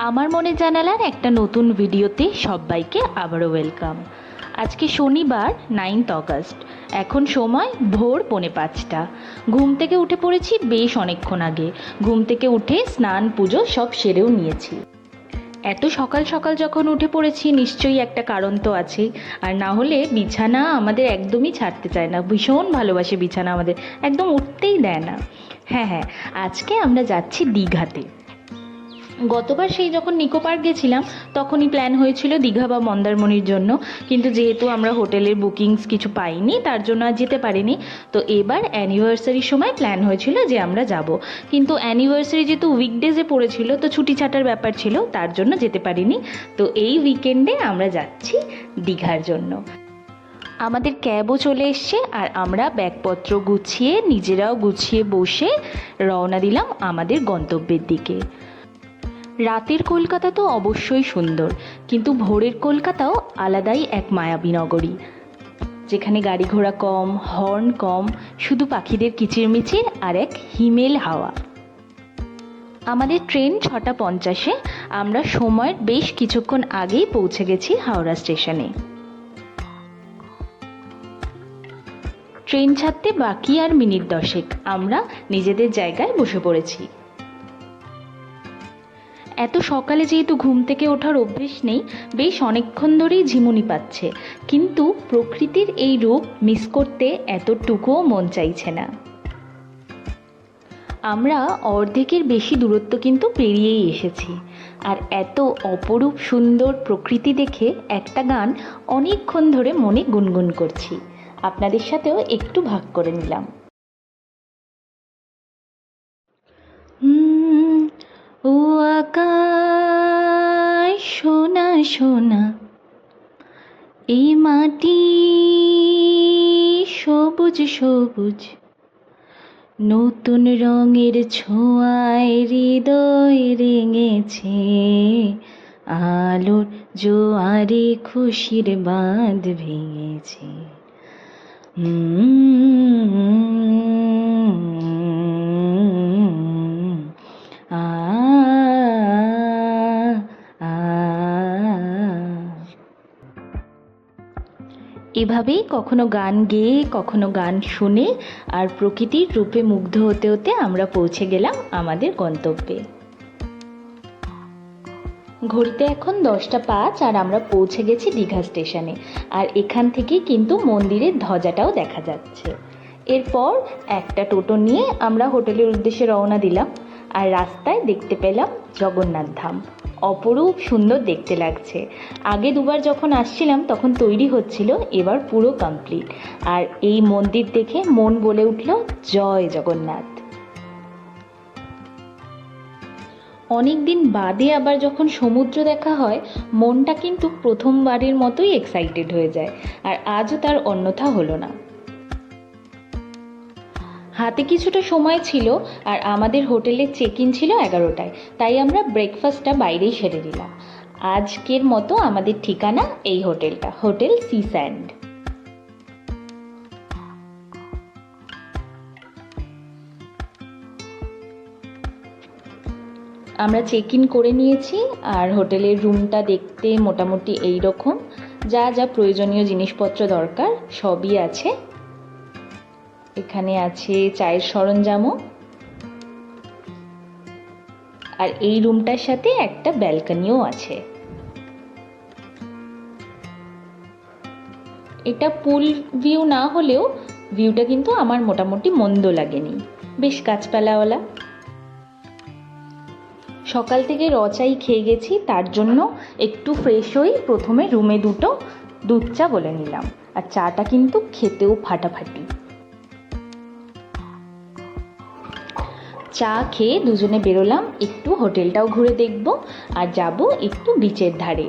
আমার মনে জানালার একটা নতুন ভিডিওতে সবাইকে আবারও ওয়েলকাম। আজকে শনিবার 9 অগস্ট। এখন সময় ভোর 4:45। ঘুম থেকে উঠে পড়েছি বেশ অনেকক্ষণ আগে। ঘুম থেকে উঠে স্নান পুজো সব সেরেও নিয়েছি। এত সকাল সকাল যখন উঠে পড়েছি নিশ্চয়ই একটা কারণ তো আছেই, আর না হলে বিছানা আমাদের একদমই ছাড়তে চায় না। ভীষণ ভালোবাসে বিছানা, আমাদের একদম উঠতেই দেয় না। হ্যাঁ হ্যাঁ, আজকে আমরা যাচ্ছি দীঘাতে। গতবার সেই যখন নিকো পার্ক গেছিলাম তখনই প্ল্যান হয়েছিল দীঘা বা মন্দারমণির জন্য, কিন্তু যেহেতু আমরা হোটেলের বুকিংস কিছু পাইনি তার জন্য আর যেতে পারিনি। তো এবার অ্যানিভার্সারির সময় প্ল্যান হয়েছিল যে আমরা যাব, কিন্তু অ্যানিভার্সারি যেহেতু উইকডেজে পড়েছিল তো ছুটি ছাটার ব্যাপার ছিল, তার জন্য যেতে পারিনি। তো এই উইকেন্ডে আমরা যাচ্ছি দীঘার জন্য। আমাদের ক্যাবও চলে এসছে আর আমরা ব্যাগপত্র গুছিয়ে নিজেরাও গুছিয়ে বসে রওনা দিলাম আমাদের গন্তব্যের দিকে। রাতের কলকাতা তো অবশ্যই সুন্দর, কিন্তু ভোরের কলকাতাও আলাদাই এক মায়াবী নগরী, যেখানে গাড়ি ঘোড়া কম, হর্ন কম, শুধু পাখিদের কিচিরমিচির আর এক হিমেল হাওয়া। আমাদের ট্রেন 6:50। আমরা সময়ের বেশ কিছুক্ষণ আগেই পৌঁছে গেছি হাওড়া স্টেশনে। ট্রেন ছাড়তে বাকি আর মিনিট 10। আমরা নিজেদের জায়গায় বসে পড়েছি। এত সকালে যেহেতু ঘুম থেকে ওঠার অভ্যেস নেই, বেশ অনেকক্ষণ ধরেই ঝিমুনি পাচ্ছে, কিন্তু প্রকৃতির এই রূপ মিস করতে এতটুকুও মন চাইছে না। আমরা অর্ধেকের বেশি দূরত্ব কিন্তু পেরিয়েই এসেছি, আর এত অপরূপ সুন্দর প্রকৃতি দেখে একটা গান অনেকক্ষণ ধরে মনে গুনগুন করছি, আপনাদের সাথেও একটু ভাগ করে নিলাম। ও আকাশ সোনা সোনা, এই মাটি সবুজ সবুজ, নতুন রঙের ছোঁয়ায় হৃদয় রেঙেছে, আলোর জোয়ারে খুশির বাঁধ ভেঙেছে। আ এভাবেই কখনো গান গেয়ে কখনো গান শুনে আর প্রকৃতির রূপে মুগ্ধ হতে হতে আমরা পৌঁছে গেলাম আমাদের গন্তব্যে। ঘড়িতে এখন 10:05 আর আমরা পৌঁছে গেছি দীঘা স্টেশনে, আর এখান থেকে কিন্তু মন্দিরের ধ্বজাটাও দেখা যাচ্ছে। এরপর একটা টোটো নিয়ে আমরা হোটেলের উদ্দেশ্যে রওনা দিলাম, আর রাস্তায় দেখতে পেলাম জগন্নাথ ধাম। অপরূপ সুন্দর দেখতে লাগছে। আগে দুবার যখন আসছিলাম তখন তৈরি হচ্ছিল, এবার পুরো কমপ্লিট। আর এই মন্দির দেখে মন বলে উঠল জয় জগন্নাথ। অনেক দিন বাদে আবার যখন সমুদ্র দেখা হয় মনটা কিন্তু প্রথমবারের মতোই এক্সাইটেড হয়ে যায়, আর আজও তার অন্যথা হলো না। হাতে কিছুটা সময় ছিল আর আমাদের হোটেলের চেক ইন ছিল 11টায়, তাই আমরা ব্রেকফাস্টটা বাইরেই সেরে নিলাম। আজকের মতো আমাদের ঠিকানা এই হোটেলটা, হোটেল সি স্যান্ড। আমরা চেক ইন করে নিয়েছি, আর হোটেলের রুমটা দেখতে মোটামুটি এই রকম। যা যা প্রয়োজনীয় জিনিসপত্র দরকার সবই আছে। এখানে আছে চায়ের সরঞ্জামও, আর এই রুমটার সাথে একটা ব্যালকনিও আছে। এটা পুল ভিউ না হলেও ভিউটা কিন্তু আমার মোটামুটি মন্দ লাগেনি, বেশ গাছপালাওয়ালা। সকাল থেকে রচাই খেয়ে গেছি, তার জন্য একটু ফ্রেশ হই প্রথমে রুমে দুটো দুধ চা বলে নিলাম, আর চাটা কিন্তু খেতেও ফাটাফাটি। চা খেয়ে দুজনে বেরোলাম, একটু হোটেলটাও ঘুরে দেখব আর যাব একটু বিচের ধারে।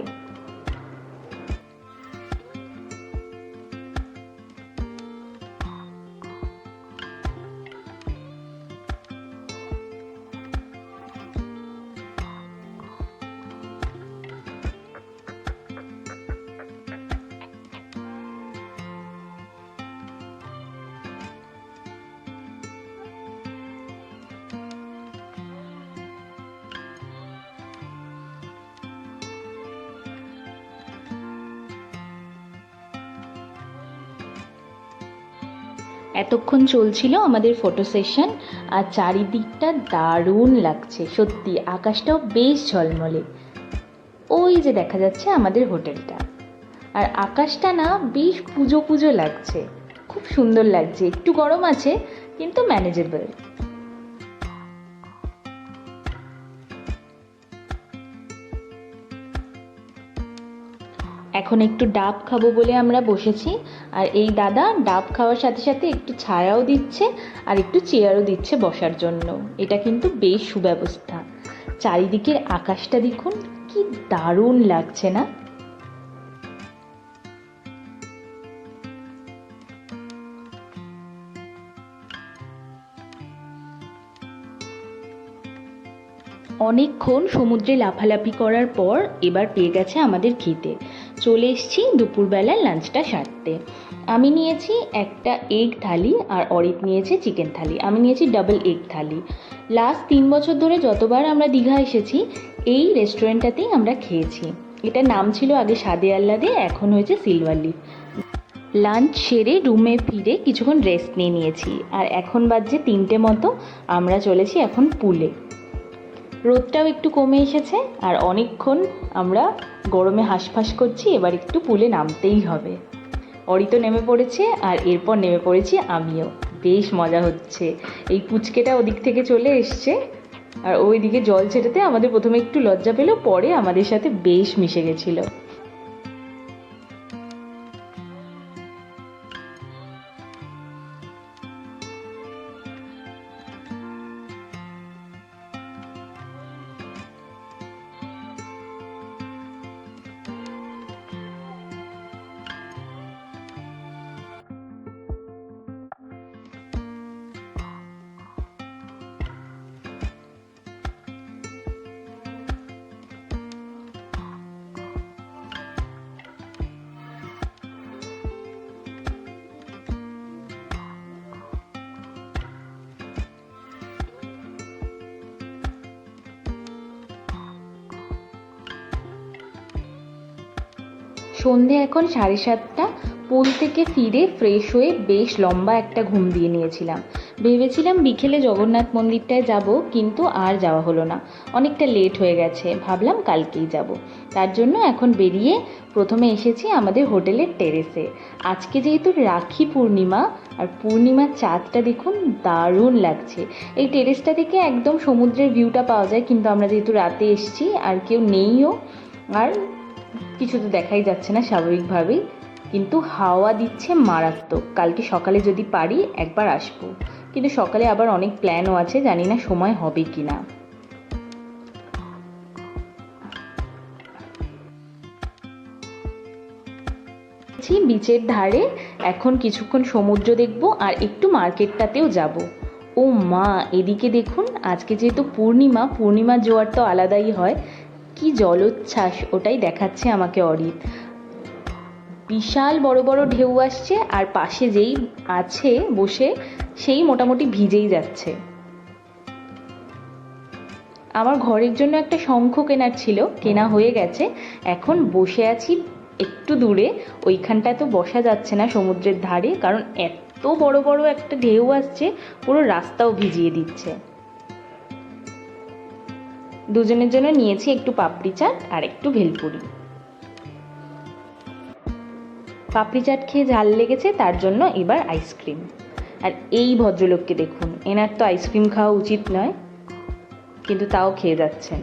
এতক্ষণ চলছিল আমাদের ফটো সেশন, আর চারিদিকটা দারুণ লাগছে সত্যি, আকাশটাও বেশ ঝলমলে। ওই যে দেখা যাচ্ছে আমাদের হোটেলটা, আর আকাশটা না বেশ পুজো পুজো লাগছে, খুব সুন্দর লাগছে। একটু গরম আছে কিন্তু ম্যানেজেবল। এখন একটু ডাব খাবো বলে আমরা বসেছি, আর এই দাদা ডাব খাওয়ার সাথে সাথে একটু ছায়াও দিচ্ছে আর একটু চেয়ারও দিচ্ছে বসার জন্য। এটা কিন্তু বেশ সুব্যবস্থা। চারিদিকের আকাশটা দেখুন, কি দারুণ লাগছে না? অনেকক্ষণ সমুদ্রে লাফালাফি করার পর এবার পেয়ে গেছে আমাদের খিদে। চলে এসেছি দুপুরবেলার লাঞ্চটা সারতে। আমি নিয়েছি একটা এগ থালি আর অরিত নিয়েছে চিকেন থালি। আমি নিয়েছি ডাবল এগ থালি। লাস্ট 3 বছর ধরে যতবার আমরা দীঘা এসেছি এই রেস্টুরেন্টটাতেই আমরা খেয়েছি। এটার নাম ছিল আগে স্বাদে আহ্লাদে, এখন হয়েছে সিলভার লিফ। লাঞ্চ সেরে রুমে ফিরে কিছুক্ষণ রেস্ট নিয়ে নিয়েছি, আর এখন বাজছে 3টে মতো। আমরা চলেছি এখন পুলে। রোদটাও একটু কমে এসেছে, আর অনেকক্ষণ আমরা গরমে হাঁসফাঁস করছি, এবার একটু পুলে নামতেই হবে। অরিত নেমে পড়েছে আর এরপর নেমে পড়েছি আমিও। বেশ মজা হচ্ছে। এই পুচকেটা ওদিক থেকে চলে এসছে, আর ওইদিকে জল ছেটাতে আমাদের প্রথমে একটু লজ্জা পেল, পরে আমাদের সাথে বেশ মিশে গেছিল। সন্ধে এখন 7:30। পুল থেকে ফিরে ফ্রেশ হয়ে বেশ লম্বা একটা ঘুম দিয়ে নিয়েছিলাম। ভেবেছিলাম বিকেলে জগন্নাথ মন্দিরটায় যাব, কিন্তু আর যাওয়া হলো না। অনেকটা লেট হয়ে গেছে, ভাবলাম কালকেই যাব। তার জন্য এখন বেরিয়ে প্রথমে এসেছি আমাদের হোটেলের টেরেসে। আজকে যেহেতু রাখি পূর্ণিমা, আর পূর্ণিমার চাঁদটা দেখুন দারুণ লাগছে। এই টেরেসটা থেকে একদম সমুদ্রের ভিউটা পাওয়া যায়, কিন্তু আমরা যেহেতু রাতে এসেছি আর কেউ নেইও, আর কিছু তো দেখাই যাচ্ছে না স্বাভাবিকভাবেই, কিন্তু হাওয়া দিচ্ছে মারাত্মক। কালকে সকালে যদি পারি একবার আসবো, কিন্তু সকালে আবার অনেক প্ল্যানও আছে, জানি না সময় হবে কি না। বিচের ধারে এখন কিছুক্ষণ সমুদ্র দেখব, আর একটু মার্কেটটাতেও যাব। ও মা, এদিকে দেখুন, আজকে যেহেতু পূর্ণিমা, পূর্ণিমার জোয়ার তো আলাদাই হয়। কি জলোচ্ছ্বাস, ওটাই দেখাচ্ছে আমাকে অরিত। বিশাল বড় বড় ঢেউ আসছে, আর পাশে যেই আছে বসে সেই মোটামুটি ভিজেই যাচ্ছে। আমার ঘরের জন্য একটা শঙ্খ কেনার ছিল, কেনা হয়ে গেছে। এখন বসে আছি একটু দূরে, ওইখানটায় তো বসা যাচ্ছে না সমুদ্রের ধারে, কারণ এত বড় বড় একটা ঢেউ আসছে, পুরো রাস্তাও ভিজিয়ে দিচ্ছে। দুজনের জন্য নিয়েছি একটু পাপড়ি চাট আর একটু ভেলপুরি। পাপড়ি চাট খেয়ে ঝাল লেগেছে, তার জন্য এবার আইসক্রিম। আর এই ভদ্রলোককে দেখুন, এনার তো আইসক্রিম খাওয়া উচিত নয়, কিন্তু তাও খেয়ে যাচ্ছেন।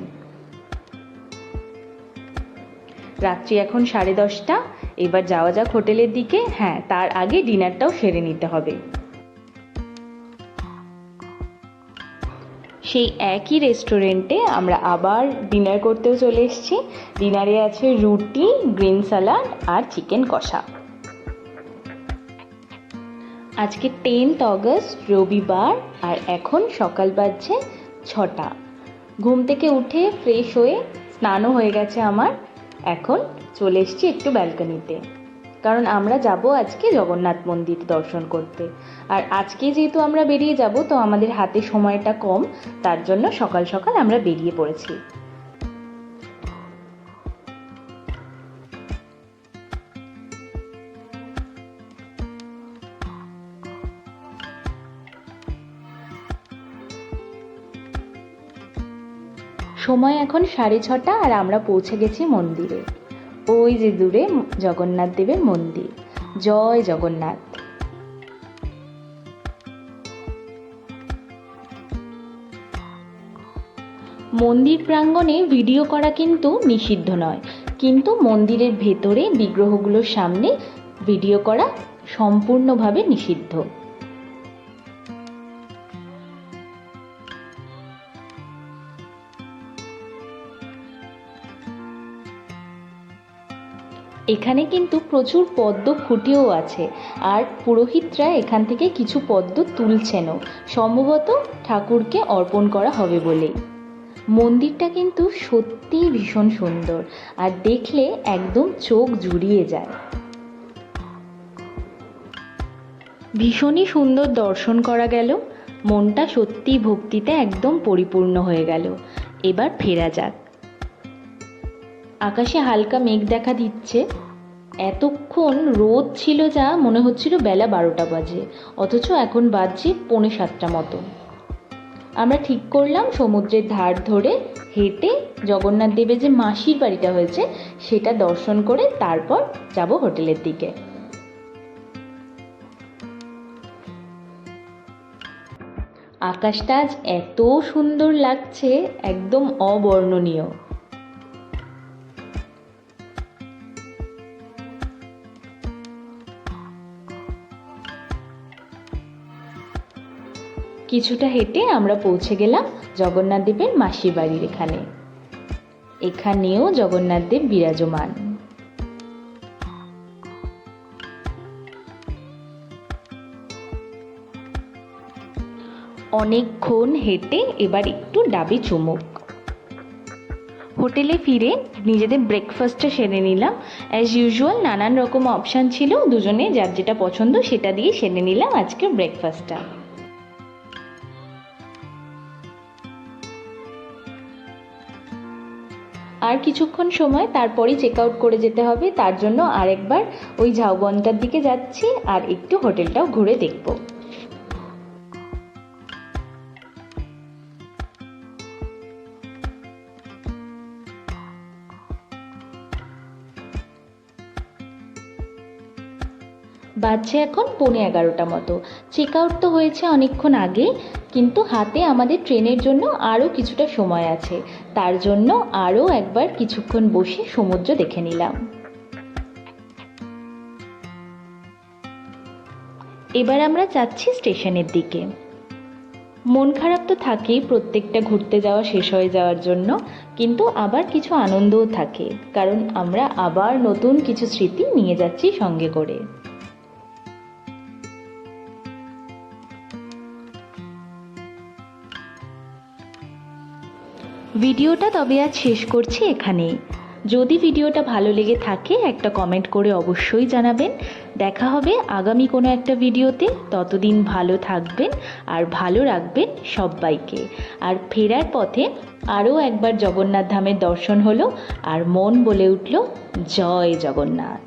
রাত্রি এখন 10:30। এবার যাওয়া যাক হোটেলের দিকে। হ্যাঁ, তার আগে ডিনারটাও সেরে নিতে হবে। সেই একই রেস্টুরেন্টে আমরা আবার ডিনার করতেও চলে এসেছি। ডিনারে আছে রুটি, গ্রিন স্যালাড আর চিকেন কষা। আজকে 10th অগস্ট, রবিবার, আর এখন সকাল বাজছে 6টা। ঘুম থেকে উঠে ফ্রেশ হয়ে স্নানও হয়ে গেছে আমার। এখন চলে এসেছি একটু ব্যালকনিতে, কারণ আমরা যাব আজকে জগন্নাথ মন্দির দর্শন করতে। আর আজকে যেহেতু আমরা বেরিয়ে যাব, তো আমাদের হাতে সময়টা কম, তার জন্য সকাল সকাল আমরা বেরিয়ে পড়েছি। সময় এখন 6:30 আর আমরা পৌঁছে গেছি মন্দিরে। ওই যে দূরে জগন্নাথ দেবের মন্দির। জয় জগন্নাথ। মন্দির প্রাঙ্গণে ভিডিও করা কিন্তু নিষিদ্ধ নয়, কিন্তু মন্দিরের ভেতরে বিগ্রহগুলোর সামনে ভিডিও করা সম্পূর্ণভাবে নিষিদ্ধ। এখানে কিন্তু প্রচুর পদ্ম ফুটেও আছে, আর পুরোহিতরা এখান থেকে কিছু পদ্ম তুলছেনও, সম্ভবত ঠাকুরকে অর্পণ করা হবে বলেই। মন্দিরটা কিন্তু সত্যিই ভীষণ সুন্দর, আর দেখলে একদম চোখ জুড়িয়ে যায়। ভীষণই সুন্দর দর্শন করা গেল, মনটা সত্যিই ভক্তিতে একদম পরিপূর্ণ হয়ে গেল। এবার ফেরা যাক। আকাশে হালকা মেঘ দেখা দিচ্ছে। এতক্ষণ রোদ ছিল যা মনে হচ্ছিল বেলা 12টা বাজে, অথচ এখন বাজছে 6:45 মতো। আমরা ঠিক করলাম সমুদ্রের ধার ধরে হেঁটে জগন্নাথ দেবের যে মাসির বাড়িটা হয়েছে সেটা দর্শন করে তারপর যাব হোটেলের দিকে। আকাশটা আজ এত সুন্দর লাগছে, একদম অবর্ণনীয়। কিছুটা হেঁটে আমরা পৌঁছে গেলাম জগন্নাথ দেবের মাসির বাড়ির এখানে। এখানেও জগন্নাথ দেব বিরাজমান। অনেকক্ষণ হেঁটে এবার একটু ডাবে চুমুক। হোটেলে ফিরে নিজেদের ব্রেকফাস্টটা সেরে নিলাম। অ্যাজ ইউজুয়াল নানান রকম অপশান ছিল, দুজনে যার যেটা পছন্দ সেটা দিয়ে সেরে নিলাম আজকের ব্রেকফাস্টটা। আর কিছুক্ষণ সময় তারপরই চেক আউট করে যেতে হবে, তার জন্য আরেকবার ওই ঝাউবনটার দিকে যাচ্ছি আর একটু হোটেলটাও ঘুরে দেখব। বাজছে এখন 11:15 মতো। চেক আউট তো হয়েছে অনেকক্ষণ আগে, কিন্তু হাতে আমাদের ট্রেনের জন্য আরও কিছুটা সময় আছে, তার জন্য আরও একবার কিছুক্ষণ বসে সমুদ্র দেখে নিলাম। এবার আমরা যাচ্ছি স্টেশনের দিকে। মন খারাপ তো থাকেই প্রত্যেকটা ঘুরতে যাওয়া শেষ হয়ে যাওয়ার জন্য, কিন্তু আবার কিছু আনন্দও থাকে, কারণ আমরা আবার নতুন কিছু স্মৃতি নিয়ে যাচ্ছি সঙ্গে করে। ভিডিওটা তবে আজ শেষ করছি এখানেই। যদি ভিডিওটা ভালো লেগে থাকে একটা কমেন্ট করে অবশ্যই জানাবেন। দেখা হবে আগামী কোনো একটা ভিডিওতে। ততদিন ভালো থাকবেন আর ভালো রাখবেন সব্বাইকে। আর ফেরার পথে আরও একবার জগন্নাথ ধামের দর্শন হলো, আর মন বলে উঠল জয় জগন্নাথ।